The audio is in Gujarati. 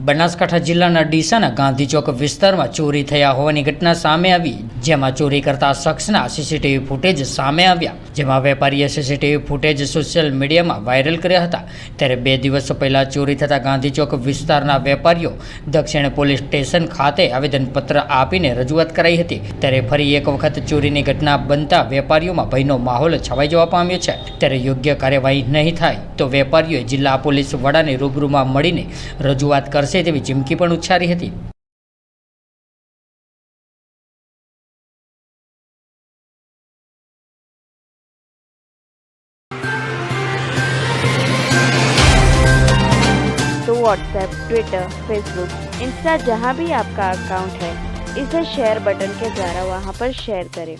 બનાસકાંઠા જિલ્લાના ડીસાના ગાંધી ચોક વિસ્તારમાં ચોરી થયા હોવાની ઘટના સામે આવી, જેમાં ચોરી કરતા શખ્સના સીસીટીવી ફૂટેજ સામે આવ્યા, જેમાં વેપારીએ સીસીટીવી ફૂટેજ સોશિયલ મીડિયામાં વાયરલ કર્યા હતા। ત્યારે 2 દિવસ પહેલા ચોરી થતા ગાંધી ચોક વિસ્તારના વેપારીઓ દક્ષિણ પોલીસ સ્ટેશન ખાતે આવેદનપત્ર આપીને રજૂઆત કરાઈ હતી। ત્યારે ફરી એક વખત ચોરીની ઘટના બનતા વેપારીઓમાં ભયનો માહોલ છવાઈ જવા પામ્યો છે। ત્યારે યોગ્ય કાર્યવાહી નહીં થાય તો વેપારીઓએ જિલ્લા પોલીસ વડાને રૂબરૂમાં મળીને રજૂઆત કરશે તેવી ચીમકી પણ ઉચ્ચારી હતી। तो व्हाट्सएप, ट्विटर, फेसबुक, इंस्टा जहाँ भी आपका अकाउंट है, इसे शेयर बटन के द्वारा वहाँ पर शेयर करें।